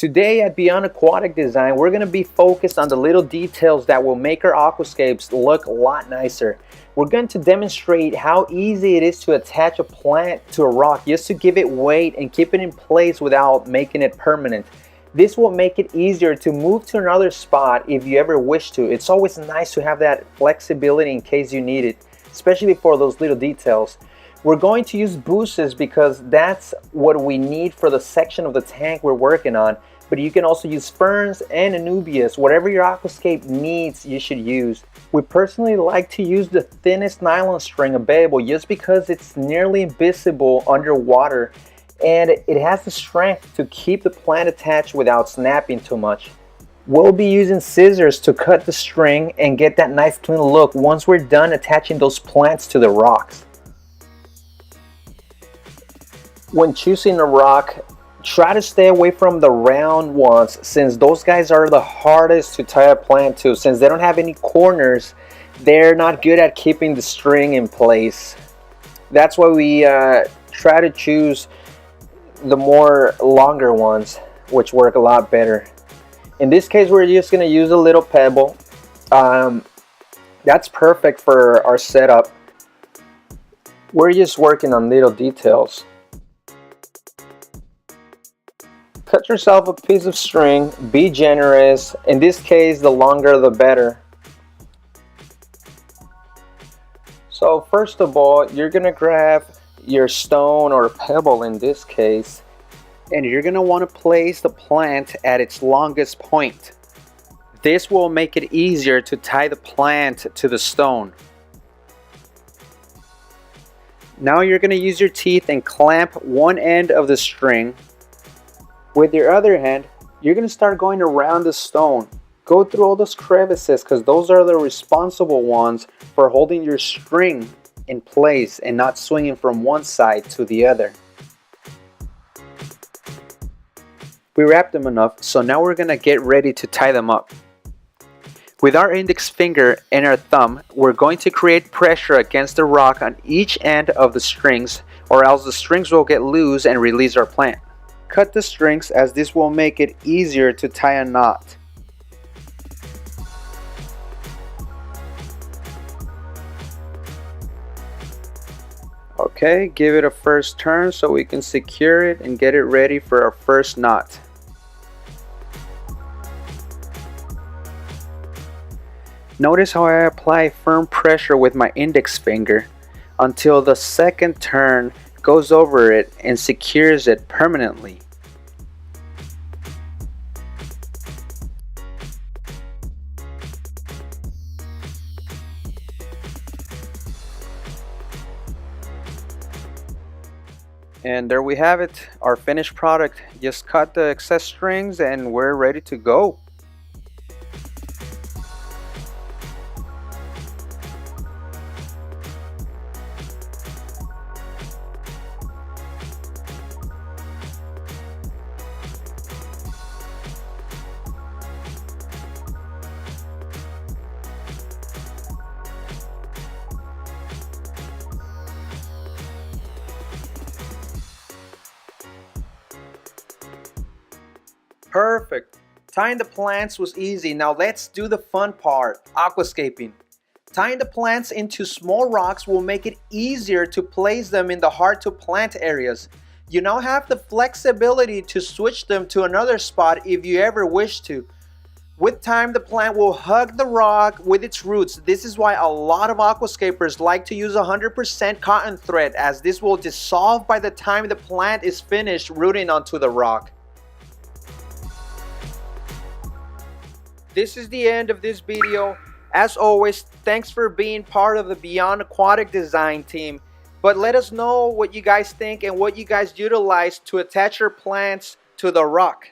Today at Beyond Aquatic Design, we're going to be focused on the little details that will make our aquascapes look a lot nicer. We're going to demonstrate how easy it is to attach a plant to a rock just to give it weight and keep it in place without making it permanent. This will make it easier to move to another spot if you ever wish to. It's always nice to have that flexibility in case you need it, especially for those little details. We're going to use buses because that's what we need for the section of the tank we're working on, but you can also use ferns and anubias. Whatever your aquascape needs, you should use. We personally like to use the thinnest nylon string available just because it's nearly invisible underwater and it has the strength to keep the plant attached without snapping too much. We'll be using scissors to cut the string and get that nice clean look once we're done attaching those plants to the rocks. When choosing a rock, try to stay away from the round ones since those guys are the hardest to tie a plant to. Since they don't have any corners, they're not good at keeping the string in place. That's why we try to choose the more longer ones, which work a lot better. In this case, we're just going to use a little pebble. That's perfect for our setup. We're just working on little details. Cut yourself a piece of string, be generous. In this case, the longer the better. So first of all, you're gonna grab your stone or pebble in this case, and you're gonna want to place the plant at its longest point. This will make it easier to tie the plant to the stone. Now you're gonna use your teeth and clamp one end of the string. With your other hand, you're going to start going around the stone. Go through all those crevices because those are the responsible ones for holding your string in place and not swinging from one side to the other. We wrapped them enough, so now we're going to get ready to tie them up. With our index finger and our thumb, we're going to create pressure against the rock on each end of the strings, or else the strings will get loose and release our plant. Cut the strings as this will make it easier to tie a knot. Okay, give it a first turn so we can secure it and get it ready for our first knot. Notice how I apply firm pressure with my index finger until the second turn goes over it and secures it permanently. And there we have it, our finished product. Just cut the excess strings and we're ready to go. Perfect. Tying the plants was easy. Now let's do the fun part, aquascaping. Tying the plants into small rocks will make it easier to place them in the hard to plant areas. You now have the flexibility to switch them to another spot if you ever wish to. With time, the plant will hug the rock with its roots. This is why a lot of aquascapers like to use 100% cotton thread, as this will dissolve by the time the plant is finished rooting onto the rock. This is the end of this video. As always, thanks for being part of the Beyond Aquatic Design team. But let us know what you guys think and what you guys utilize to attach your plants to the rock.